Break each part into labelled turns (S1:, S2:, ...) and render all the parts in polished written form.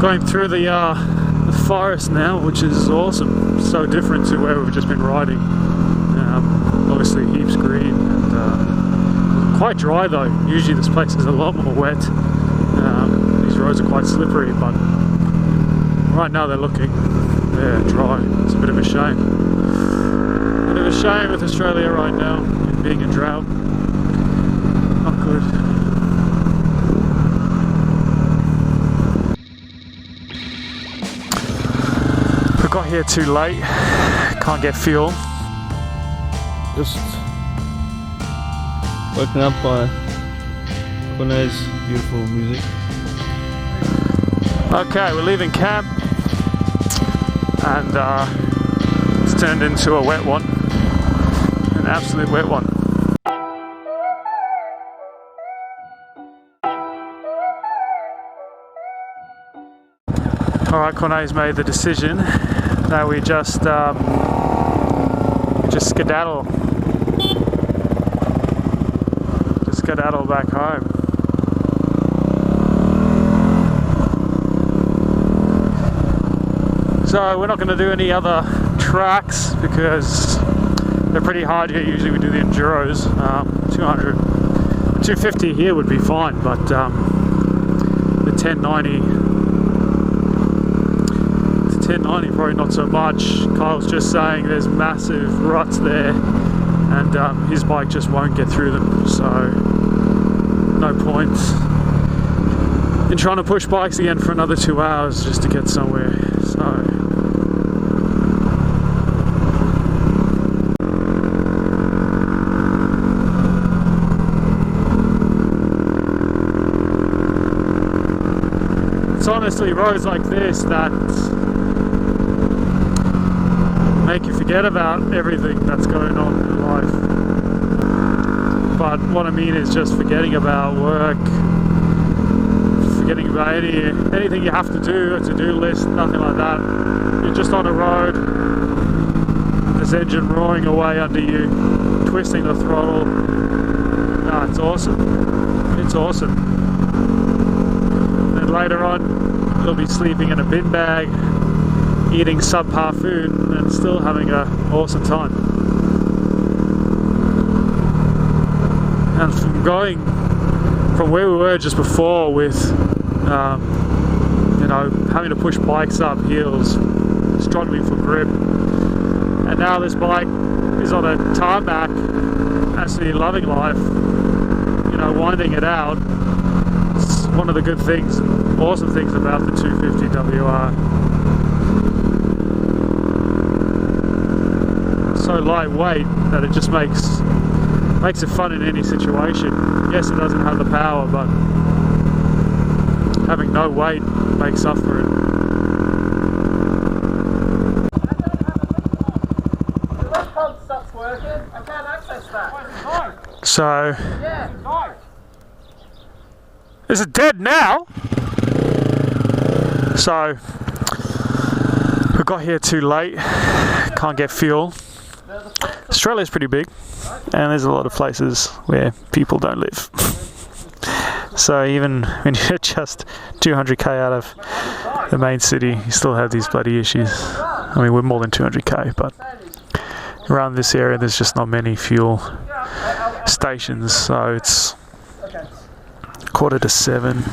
S1: Going through the forest now, which is awesome. So different to where we've just been riding. Obviously heaps green and quite dry though. Usually this place is a lot more wet. These roads are quite slippery, but right now they're dry. It's a bit of a shame. Bit of a shame with Australia right now, being a drought. Not good. We got here too late. Can't get fuel.
S2: Just woken up by Cornet's beautiful music.
S1: Okay, we're leaving camp, and it's turned into a wet one, an absolute wet one. Alright, Cornet's made the decision that we just skedaddle. Just skedaddle back home. So we're not going to do any other tracks because they're pretty hard here. Usually we do the Enduros. 200, 250 here would be fine, but the 1090 probably not so much. Kyle's just saying there's massive ruts there, and his bike just won't get through them, so no point in trying to push bikes again for another 2 hours just to get somewhere. So it's honestly roads like this that make you forget about everything that's going on in life. But what I mean is just forgetting about work, forgetting about anything you have to do, a to-do list, nothing like that. You're just on a road, this engine roaring away under you, twisting the throttle. No, it's awesome. It's awesome. Then later on, you'll be sleeping in a bin bag, eating subpar food, and still having an awesome time. And from where we were just before with you know, having to push bikes up hills, struggling for grip, and now this bike is on a tarmac, absolutely loving life, you know, winding it out. It's one of the good things, awesome things about the 250 WR. So lightweight that it just makes it fun in any situation. Yes, it doesn't have the power, but having no weight makes up for it.
S3: The left pump stops working. I can't access that.
S1: So
S3: Yeah.
S1: is it dead now? So we got here too late. Can't get fuel. Australia's pretty big, and there's a lot of places where people don't live. So even when you're just 200k out of the main city, you still have these bloody issues. I mean, we're more than 200k, but around this area there's just not many fuel stations, so it's 6:45.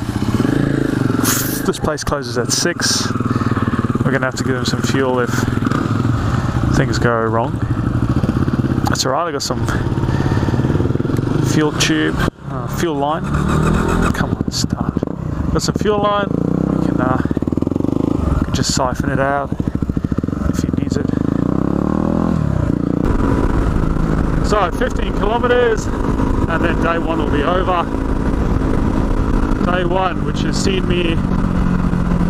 S1: This place closes at 6. We're gonna have to give them some fuel if things go wrong. That's alright, I got some fuel tube, fuel line. Come on, start. Got some fuel line. We can just siphon it out if he needs it. So 15 kilometers, and then day one will be over. Day one, which has seen me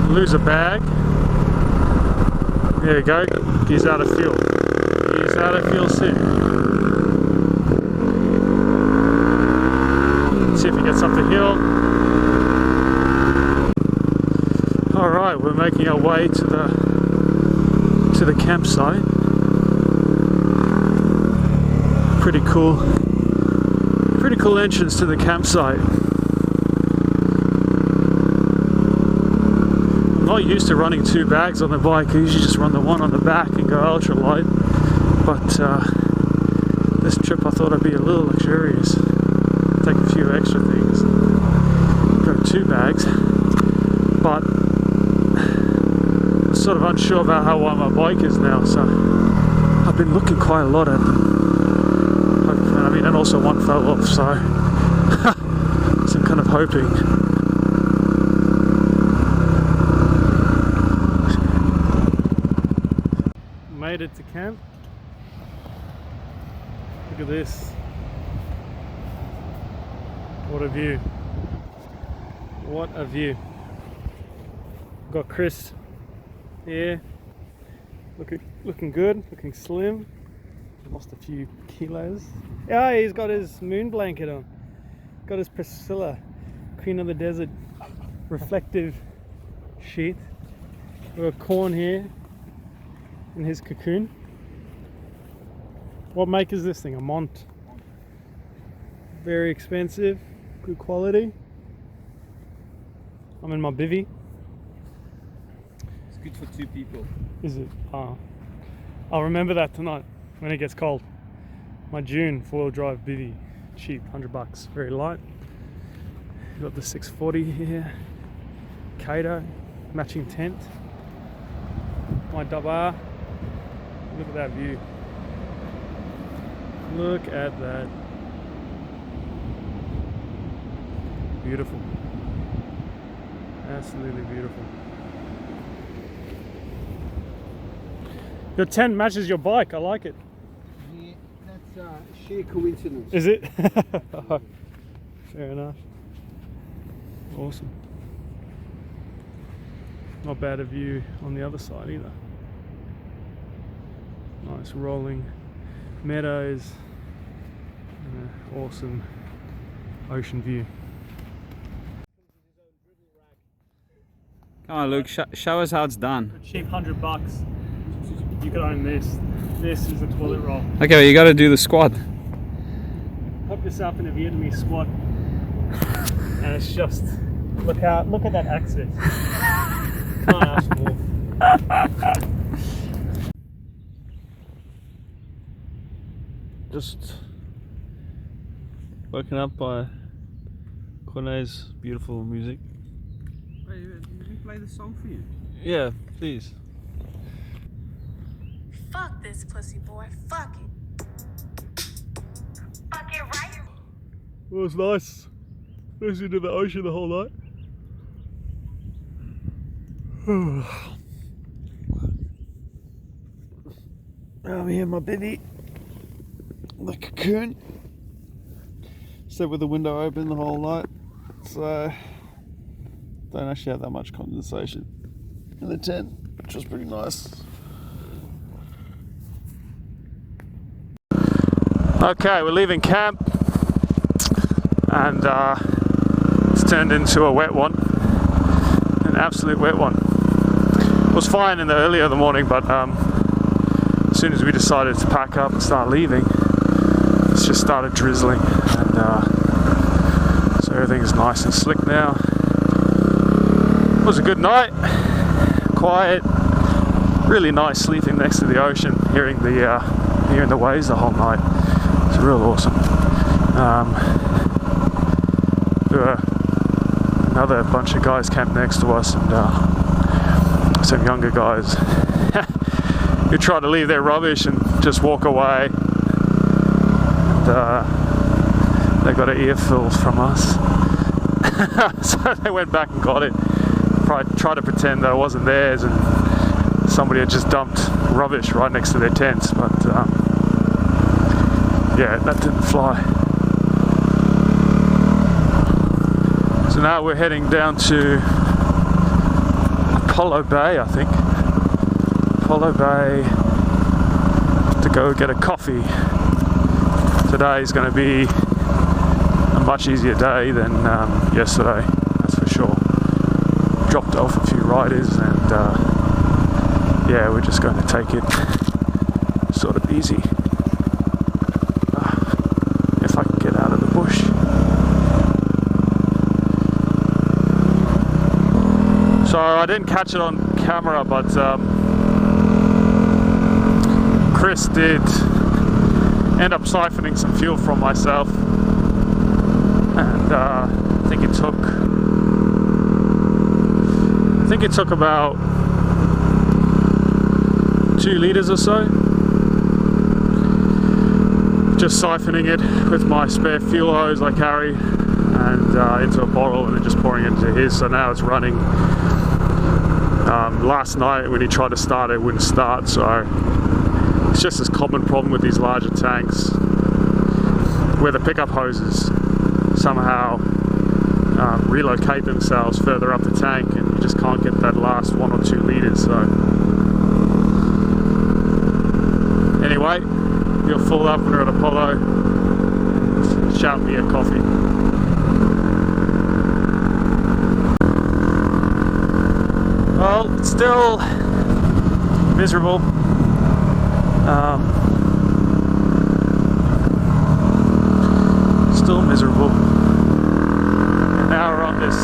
S1: lose a bag. There we go. He's out of fuel. He's out of fuel soon. See if he gets up the hill. Alright, we're making our way to the campsite. Pretty cool entrance to the campsite. not used to running 2 bags on the bike. I usually just run the one on the back and go ultra light. But this trip I thought I'd be a little luxurious, take a few extra things, go 2 bags. But I'm sort of unsure about how wide my bike is now, so I've been looking quite a lot at them. I mean, and also one fell off, so I'm kind of hoping. Made it to camp. Look at this. What a view. What a view. Got Chris here. Looking good, looking slim. Lost a few kilos. Yeah, he's got his moon blanket on. Got his Priscilla, Queen of the Desert, reflective sheet. We've got Corn here in his cocoon. What make is this thing? A Mont. Very expensive, good quality. I'm in my bivvy.
S2: It's good for 2 people.
S1: Is it? I'll remember that tonight when it gets cold. My June 4-wheel drive bivvy, cheap, $100, very light. Got the 640 here, Kato, matching tent. My WR. Look at that view. Look at that. Beautiful. Absolutely beautiful. Your tent matches your bike. I like it.
S4: Yeah, that's sheer coincidence.
S1: Is it? Fair enough. Awesome. Not bad a view on the other side either. Nice rolling meadows. And an awesome ocean view.
S5: Come on, Luke, show us how it's done.
S1: For a cheap $100, you could own this. This is a toilet roll.
S5: Okay, well, you got to do the squat.
S1: Pop yourself in a Vietnamese squat, and it's just look at that access. Can't ask for more. Just woken up by Corne's beautiful music.
S4: Wait, did we play the song for you?
S1: Yeah, please.
S6: Fuck this pussy boy, fuck it. Fuck it right.
S1: It was nice listening to the ocean the whole night. I'm here in my bivvy, the cocoon. Slept with the window open the whole night, so don't actually have that much condensation in the tent, which was pretty nice. Okay, we're leaving camp, and it's turned into a wet one, an absolute wet one. It was fine in the earlier of the morning, but as soon as we decided to pack up and start leaving, it's just started drizzling, and so everything is nice and slick now. It was a good night, quiet, really nice sleeping next to the ocean, hearing the waves the whole night. It's real awesome. There were another bunch of guys camped next to us, and some younger guys who tried to leave their rubbish and just walk away. And they got an earful from us. So they went back and got it. Tried to pretend that it wasn't theirs, and somebody had just dumped rubbish right next to their tents, but yeah, that didn't fly. So now we're heading down to Apollo Bay, I think. Apollo Bay to go get a coffee. Today is going to be a much easier day than yesterday, that's for sure. Dropped off a few riders, and yeah, we're just going to take it sort of easy. If I can get out of the bush. So I didn't catch it on camera, but Chris did end up siphoning some fuel from myself, and I think it took about 2 litres or so. Just siphoning it with my spare fuel hose I carry, and into a bottle, and then just pouring it into his. So now it's running. Last night when he tried to start it wouldn't start, so it's just this common problem with these larger tanks where the pickup hoses somehow relocate themselves further up the tank, and you just can't get that last 1 or 2 litres. So anyway, you're full up when you're at Apollo, shout me a coffee. Well, it's still miserable. Still miserable. And now we're on this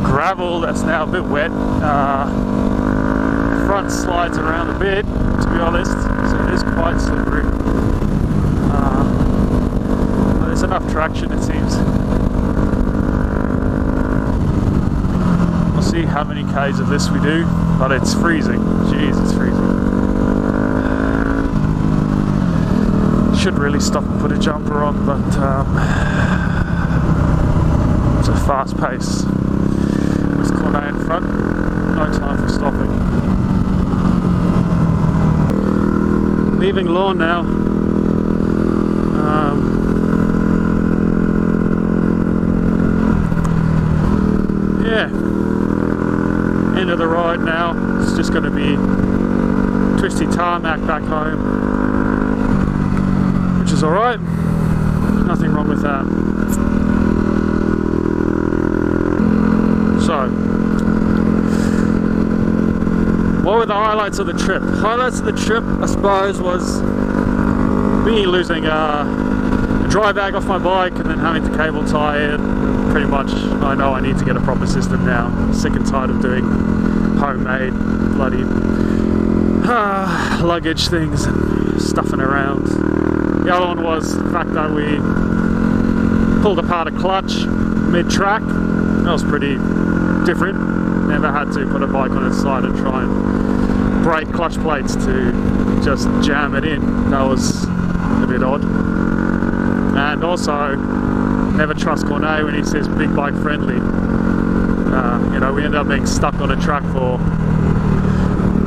S1: gravel that's now a bit wet. Front slides around a bit, to be honest, so it is quite slippery. But there's enough traction, it seems. We'll see how many Ks of this we do, but it's freezing. Jeez, it's freezing. Should really stop and put a jumper on, but it's a fast pace with Cornet in front. No time for stopping. Leaving Lawn now. Yeah. End of the ride now. It's just going to be twisty tarmac back home, which is alright. Nothing wrong with that. So, what were the highlights of the trip? Highlights of the trip, I suppose, was me losing a dry bag off my bike and then having to cable tie it. Pretty much, I know I need to get a proper system now. I'm sick and tired of doing homemade bloody luggage things and stuffing around. The other one was the fact that we pulled apart a clutch mid-track. That was pretty different. Never had to put a bike on its side and try and break clutch plates to just jam it in. That was a bit odd. And also, never trust Cornet when he says big bike friendly. You know, we ended up being stuck on a track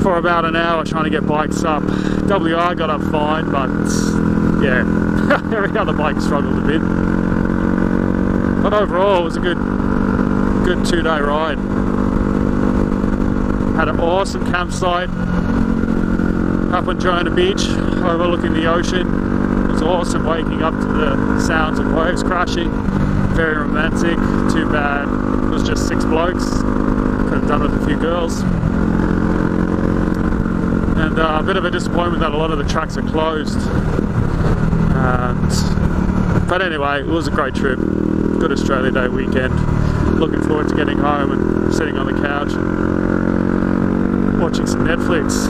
S1: for about an hour trying to get bikes up. WR got up fine, but yeah, every other bike struggled a bit. But overall, it was a good 2-day ride. Had an awesome campsite up on Jonah Beach, overlooking the ocean. It was awesome waking up to the sounds of waves crashing. Very romantic. Too bad it was just 6 blokes. Could have done with a few girls. And a bit of a disappointment that a lot of the tracks are closed. But anyway, it was a great trip. Good Australia Day weekend. Looking forward to getting home and sitting on the couch and watching some Netflix.